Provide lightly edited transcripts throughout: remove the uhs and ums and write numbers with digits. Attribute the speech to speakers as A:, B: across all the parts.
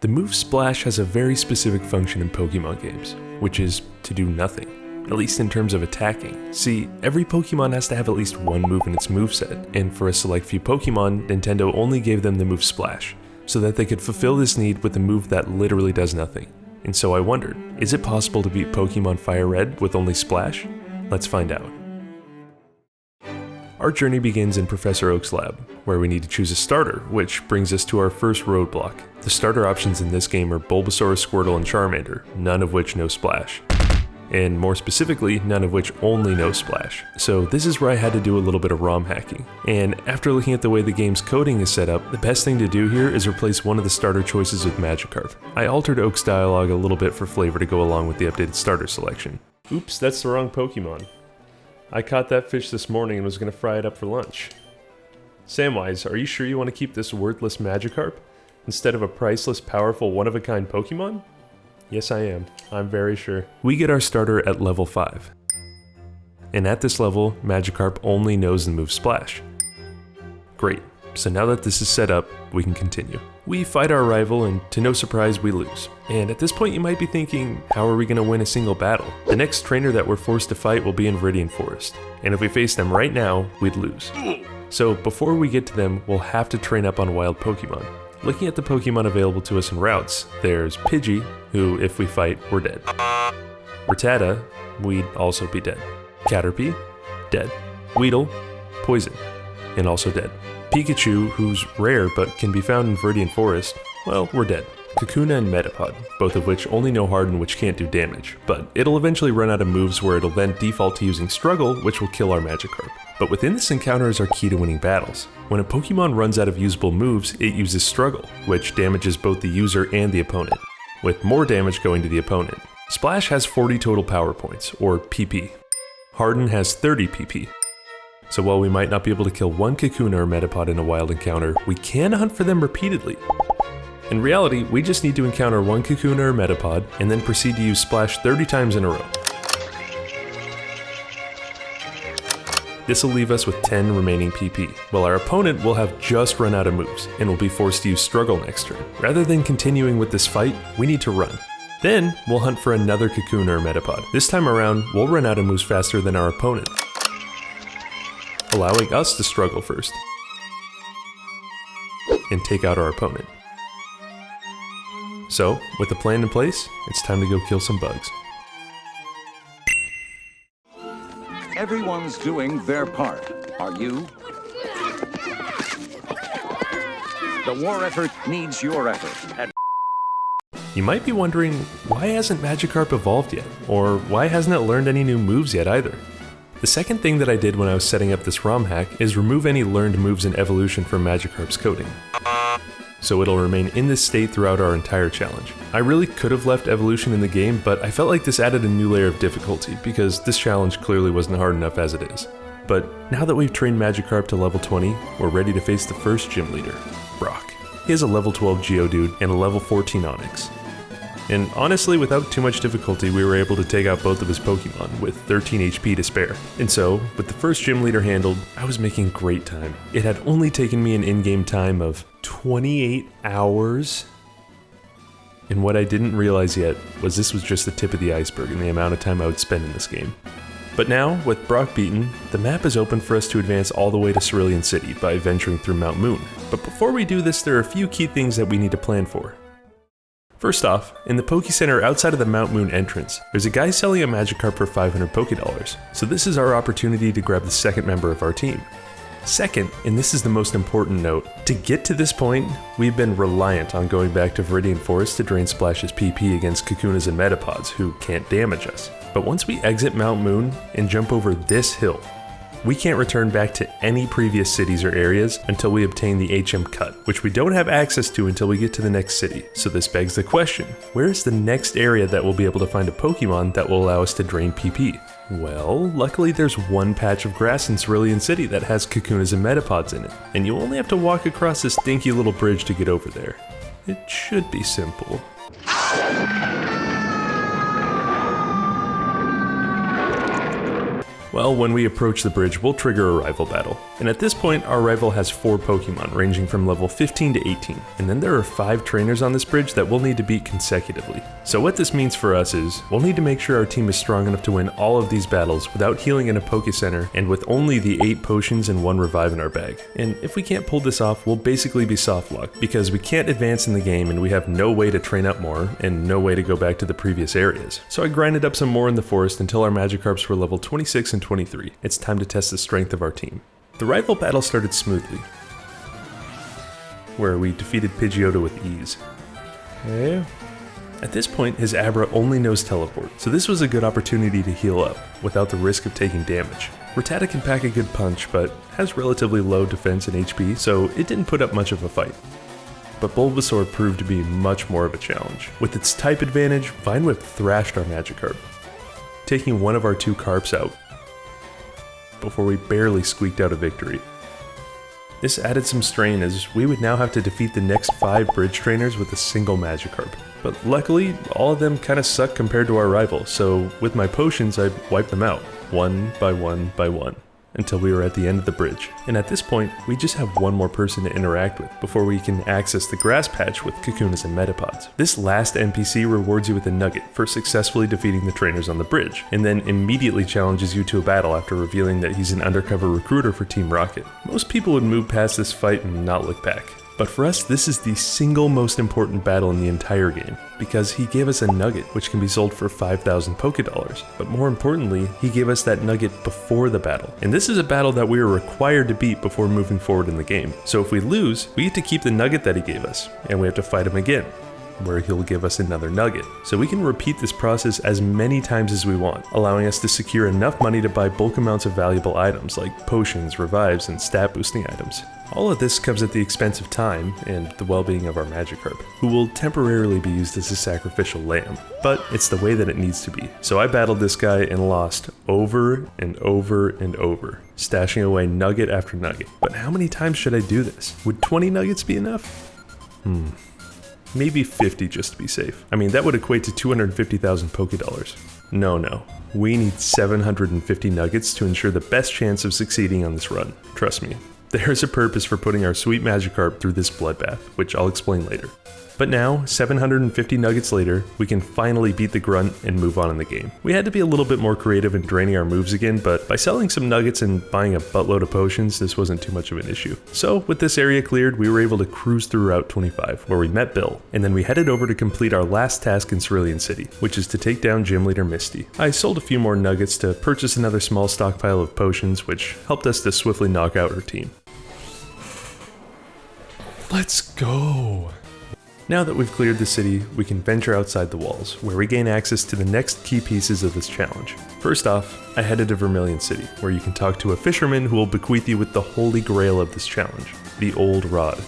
A: The move Splash has a very specific function in Pokemon games, which is to do nothing, at least in terms of attacking. See, every Pokemon has to have at least one move in its moveset, and for a select few Pokemon, Nintendo only gave them the move Splash, so that they could fulfill this need with a move that literally does nothing. And so I wondered, is it possible to beat Pokemon Fire Red with only Splash? Let's find out. Our journey begins in Professor Oak's lab, where we need to choose a starter, which brings us to our first roadblock. The starter options in this game are Bulbasaur, Squirtle, and Charmander, none of which know Splash. And more specifically, none of which only know Splash. So this is where I had to do a little bit of ROM hacking. And after looking at the way the game's coding is set up, the best thing to do here is replace one of the starter choices with Magikarp. I altered Oak's dialogue a little bit for flavor to go along with the updated starter selection. Oops, that's the wrong Pokemon. I caught that fish this morning and was going to fry it up for lunch. Samwise, are you sure you want to keep this worthless Magikarp instead of a priceless, powerful, one-of-a-kind Pokemon? Yes, I am. I'm very sure. We get our starter at level 5. And at this level, Magikarp only knows the move Splash. Great. So now that this is set up, we can continue. We fight our rival, and to no surprise, we lose. And at this point you might be thinking, how are we going to win a single battle? The next trainer that we're forced to fight will be in Viridian Forest, and if we face them right now, we'd lose. So before we get to them, we'll have to train up on wild Pokemon. Looking at the Pokemon available to us in routes, there's Pidgey, who if we fight, we're dead. Rattata, we'd also be dead. Caterpie, dead. Weedle, poison, and also dead. Pikachu, who's rare but can be found in Viridian Forest, well, we're dead. Kakuna and Metapod, both of which only know Harden, which can't do damage, but it'll eventually run out of moves where it'll then default to using Struggle, which will kill our Magikarp. But within this encounter is our key to winning battles. When a Pokemon runs out of usable moves, it uses Struggle, which damages both the user and the opponent, with more damage going to the opponent. Splash has 40 total power points, or PP. Harden has 30 PP. So while we might not be able to kill one Kakuna or Metapod in a wild encounter, we can hunt for them repeatedly. In reality, we just need to encounter one Kakuna or Metapod, and then proceed to use Splash 30 times in a row. This will leave us with 10 remaining PP, while our opponent will have just run out of moves, and will be forced to use Struggle next turn. Rather than continuing with this fight, we need to run. Then, we'll hunt for another Kakuna or Metapod. This time around, we'll run out of moves faster than our opponent, allowing us to struggle first, and take out our opponent. So, with the plan in place, it's time to go kill some bugs.
B: Everyone's doing their part. Are you? The war effort needs your effort.
A: You might be wondering, why hasn't Magikarp evolved yet? Or why hasn't it learned any new moves yet either? The second thing that I did when I was setting up this ROM hack is remove any learned moves in evolution from Magikarp's coding, so it'll remain in this state throughout our entire challenge. I really could have left evolution in the game, but I felt like this added a new layer of difficulty because this challenge clearly wasn't hard enough as it is. But now that we've trained Magikarp to level 20, we're ready to face the first gym leader, Brock. He has a level 12 Geodude and a level 14 Onix. And honestly, without too much difficulty, we were able to take out both of his Pokemon with 13 HP to spare. And so, with the first gym leader handled, I was making great time. It had only taken me an in-game time of 28 hours. And what I didn't realize yet was this was just the tip of the iceberg in the amount of time I would spend in this game. But now, with Brock beaten, the map is open for us to advance all the way to Cerulean City by venturing through Mount Moon. But before we do this, there are a few key things that we need to plan for. First off, in the Poke Center outside of the Mount Moon entrance, there's a guy selling a Magikarp for 500 Pokédollars, so this is our opportunity to grab the second member of our team. Second, and this is the most important note, to get to this point, we've been reliant on going back to Viridian Forest to drain Splash's PP against Kakunas and Metapods, who can't damage us. But once we exit Mount Moon and jump over this hill, we can't return back to any previous cities or areas until we obtain the HM Cut, which we don't have access to until we get to the next city. So this begs the question, where is the next area that we'll be able to find a Pokemon that will allow us to drain PP? Well, luckily there's one patch of grass in Cerulean City that has Kakunas and Metapods in it, and you only have to walk across this dinky little bridge to get over there. It should be simple. Well, when we approach the bridge, we'll trigger a rival battle. And at this point, our rival has 4 Pokemon, ranging from level 15 to 18. And then there are 5 trainers on this bridge that we'll need to beat consecutively. So what this means for us is, we'll need to make sure our team is strong enough to win all of these battles without healing in a Poke Center and with only the 8 potions and 1 revive in our bag. And if we can't pull this off, we'll basically be soft locked, because we can't advance in the game and we have no way to train up more and no way to go back to the previous areas. So I grinded up some more in the forest until our Magikarps were level 26 and 23. It's time to test the strength of our team. The rival battle started smoothly, where we defeated Pidgeotto with ease. Okay. At this point, his Abra only knows Teleport, so this was a good opportunity to heal up, without the risk of taking damage. Rattata can pack a good punch, but has relatively low defense and HP, so it didn't put up much of a fight. But Bulbasaur proved to be much more of a challenge. With its type advantage, Vine Whip thrashed our Magikarp, taking one of our 2 Carps out, before we barely squeaked out a victory. This added some strain as we would now have to defeat the next 5 bridge trainers with a single Magikarp. But luckily, all of them kinda suck compared to our rival, so with my potions I wiped them out, one by one by one, until we were at the end of the bridge. And at this point, we just have one more person to interact with before we can access the grass patch with Kakunas and Metapods. This last NPC rewards you with a nugget for successfully defeating the trainers on the bridge, and then immediately challenges you to a battle after revealing that he's an undercover recruiter for Team Rocket. Most people would move past this fight and not look back. But for us, this is the single most important battle in the entire game, because he gave us a nugget, which can be sold for 5,000 Pokédollars. But more importantly, he gave us that nugget before the battle. And this is a battle that we are required to beat before moving forward in the game. So if we lose, we get to keep the nugget that he gave us, and we have to fight him again, where he'll give us another nugget. So we can repeat this process as many times as we want, allowing us to secure enough money to buy bulk amounts of valuable items like potions, revives, and stat boosting items. All of this comes at the expense of time and the well-being of our Magikarp, who will temporarily be used as a sacrificial lamb. But it's the way that it needs to be. So I battled this guy and lost over and over and over, stashing away nugget after nugget. But how many times should I do this? Would 20 nuggets be enough? Maybe 50 just to be safe. I mean, that would equate to 250,000 Pokédollars. No. We need 750 nuggets to ensure the best chance of succeeding on this run. Trust me. There's a purpose for putting our sweet Magikarp through this bloodbath, which I'll explain later. But now, 750 nuggets later, we can finally beat the grunt and move on in the game. We had to be a little bit more creative in draining our moves again, but by selling some nuggets and buying a buttload of potions, this wasn't too much of an issue. So, with this area cleared, we were able to cruise through Route 25, where we met Bill, and then we headed over to complete our last task in Cerulean City, which is to take down Gym Leader Misty. I sold a few more nuggets to purchase another small stockpile of potions, which helped us to swiftly knock out her team. Let's go! Now that we've cleared the city, we can venture outside the walls, where we gain access to the next key pieces of this challenge. First off, I headed to Vermilion City, where you can talk to a fisherman who will bequeath you with the holy grail of this challenge, the Old Rod.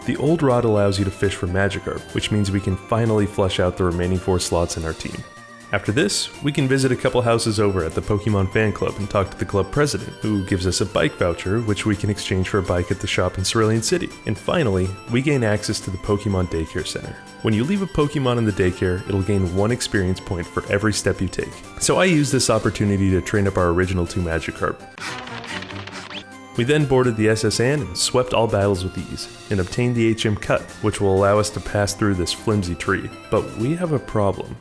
A: The Old Rod allows you to fish for Magikarp, which means we can finally flush out the remaining 4 slots in our team. After this, we can visit a couple houses over at the Pokemon Fan Club and talk to the club president, who gives us a bike voucher, which we can exchange for a bike at the shop in Cerulean City. And finally, we gain access to the Pokemon Daycare Center. When you leave a Pokemon in the daycare, it'll gain 1 experience point for every step you take. So I used this opportunity to train up our original 2 Magikarp. We then boarded the SS Anne and swept all battles with ease, and obtained the HM Cut, which will allow us to pass through this flimsy tree. But we have a problem.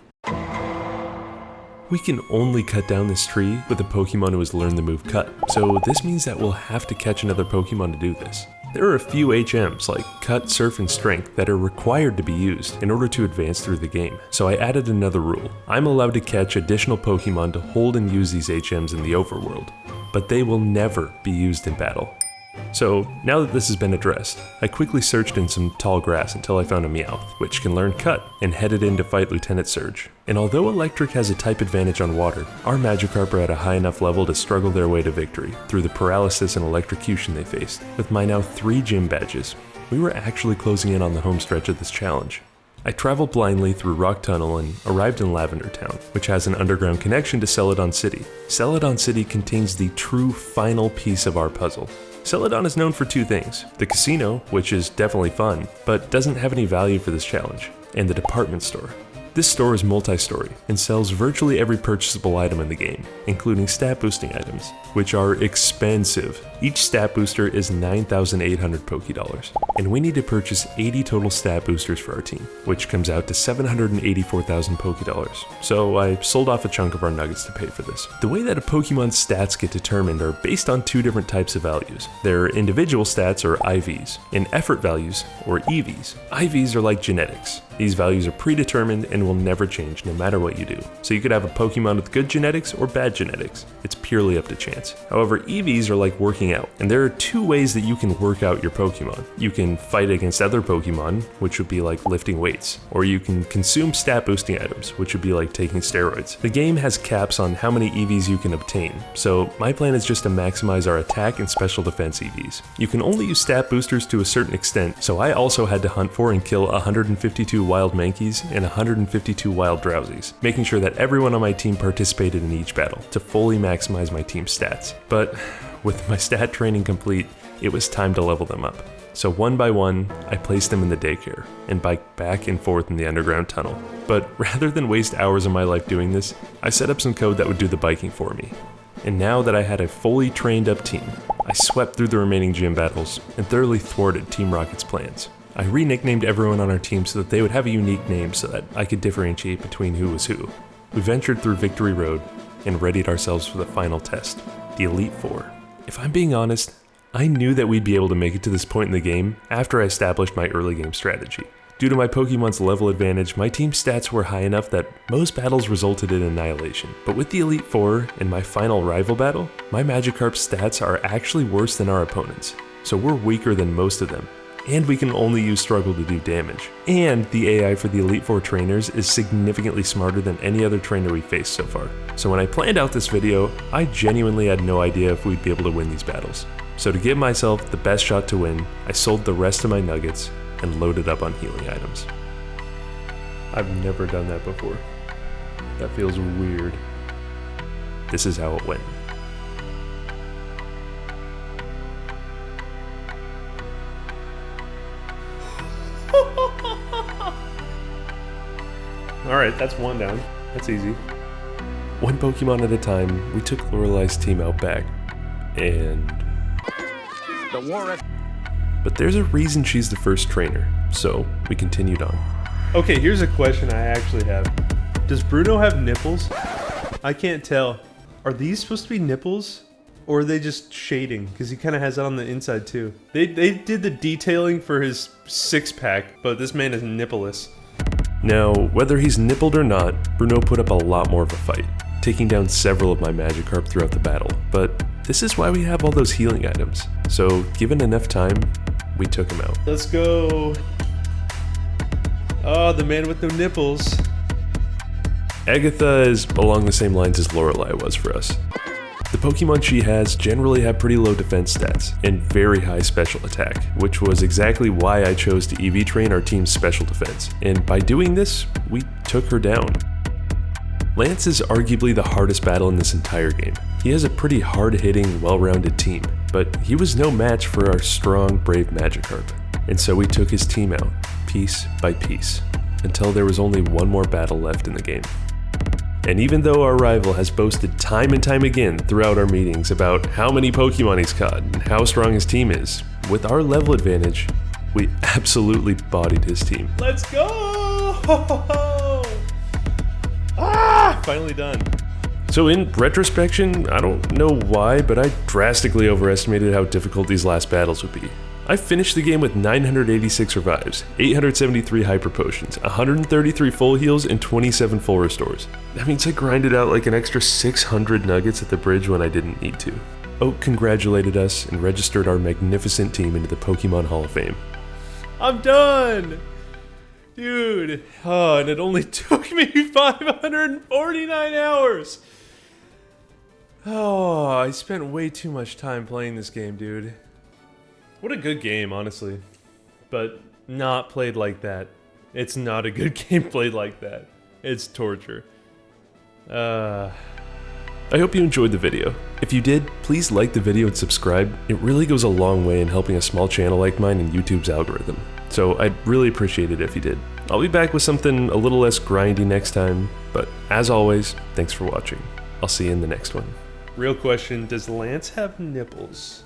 A: We can only cut down this tree with a Pokemon who has learned the move Cut, so this means that we'll have to catch another Pokemon to do this. There are a few HMs like Cut, Surf, and Strength that are required to be used in order to advance through the game, so I added another rule. I'm allowed to catch additional Pokemon to hold and use these HMs in the overworld, but they will never be used in battle. So, now that this has been addressed, I quickly searched in some tall grass until I found a Meowth, which can learn Cut, and headed in to fight Lieutenant Surge. And although Electric has a type advantage on water, our Magikarp are at a high enough level to struggle their way to victory through the paralysis and electrocution they faced. With my now 3 gym badges, we were actually closing in on the home stretch of this challenge. I traveled blindly through Rock Tunnel and arrived in Lavender Town, which has an underground connection to Celadon City. Celadon City contains the true final piece of our puzzle. Celadon is known for 2 things, the casino, which is definitely fun, but doesn't have any value for this challenge, and the department store. This store is multi-story and sells virtually every purchasable item in the game, including stat boosting items, which are expensive. Each stat booster is 9,800 Pokédollars, and we need to purchase 80 total stat boosters for our team, which comes out to 784,000 Pokédollars. So I sold off a chunk of our nuggets to pay for this. The way that a Pokemon's stats get determined are based on two different types of values. They're individual stats, or IVs, and effort values, or EVs. IVs are like genetics. These values are predetermined and will never change no matter what you do. So you could have a Pokemon with good genetics or bad genetics. It's purely up to chance. However, EVs are like working out, and there are two ways that you can work out your Pokemon. You can fight against other Pokemon, which would be like lifting weights, or you can consume stat boosting items, which would be like taking steroids. The game has caps on how many EVs you can obtain, so my plan is just to maximize our attack and special defense EVs. You can only use stat boosters to a certain extent, so I also had to hunt for and kill 152 wild Mankeys and 152 wild Drowsies, making sure that everyone on my team participated in each battle to fully maximize my team's stats. But with my stat training complete, it was time to level them up. So one by one, I placed them in the daycare and biked back and forth in the underground tunnel. But rather than waste hours of my life doing this, I set up some code that would do the biking for me. And now that I had a fully trained up team, I swept through the remaining gym battles and thoroughly thwarted Team Rocket's plans. I re-nicknamed everyone on our team so that they would have a unique name so that I could differentiate between who was who. We ventured through Victory Road and readied ourselves for the final test, the Elite Four. If I'm being honest, I knew that we'd be able to make it to this point in the game after I established my early game strategy. Due to my Pokemon's level advantage, my team's stats were high enough that most battles resulted in annihilation. But with the Elite Four and my final rival battle, my Magikarp's stats are actually worse than our opponents, so we're weaker than most of them. And we can only use Struggle to do damage. And the AI for the Elite Four trainers is significantly smarter than any other trainer we've faced so far. So when I planned out this video, I genuinely had no idea if we'd be able to win these battles. So to give myself the best shot to win, I sold the rest of my nuggets and loaded up on healing items. I've never done that before. That feels weird. This is how it went. Alright, that's one down. That's easy. One Pokemon at a time, we took Lorelei's team out back, and... But there's a reason she's the first trainer, so we continued on. Okay, here's a question I actually have. Does Bruno have nipples? I can't tell. Are these supposed to be nipples? Or are they just shading? Because he kind of has that on the inside too. They did the detailing for his six-pack, but this man is nippleless. Now, whether he's nippled or not, Bruno put up a lot more of a fight, taking down several of my Magikarp throughout the battle, but this is why we have all those healing items. So, given enough time, we took him out. Let's go! Oh, the man with no nipples. Agatha is along the same lines as Lorelei was for us. The Pokemon she has generally have pretty low defense stats and very high special attack, which was exactly why I chose to EV train our team's special defense, and by doing this, we took her down. Lance is arguably the hardest battle in this entire game. He has a pretty hard-hitting, well-rounded team, but he was no match for our strong, brave Magikarp, and so we took his team out, piece by piece, until there was only one more battle left in the game. And even though our rival has boasted time and time again throughout our meetings about how many Pokemon he's caught and how strong his team is, with our level advantage, we absolutely bodied his team. Let's go! Ah! Finally done. So in retrospection, I don't know why, but I drastically overestimated how difficult these last battles would be. I finished the game with 986 revives, 873 hyper potions, 133 full heals, and 27 full restores. That means I grinded out like an extra 600 nuggets at the bridge when I didn't need to. Oak congratulated us and registered our magnificent team into the Pokemon Hall of Fame. I'm done! Dude, oh, and it only took me 549 hours! Oh, I spent way too much time playing this game, dude. What a good game, honestly. But not played like that. It's not a good game played like that. It's torture. I hope you enjoyed the video. If you did, please like the video and subscribe. It really goes a long way in helping a small channel like mine in YouTube's algorithm. So I'd really appreciate it if you did. I'll be back with something a little less grindy next time, but as always, thanks for watching. I'll see you in the next one. Real question, does Lance have nipples?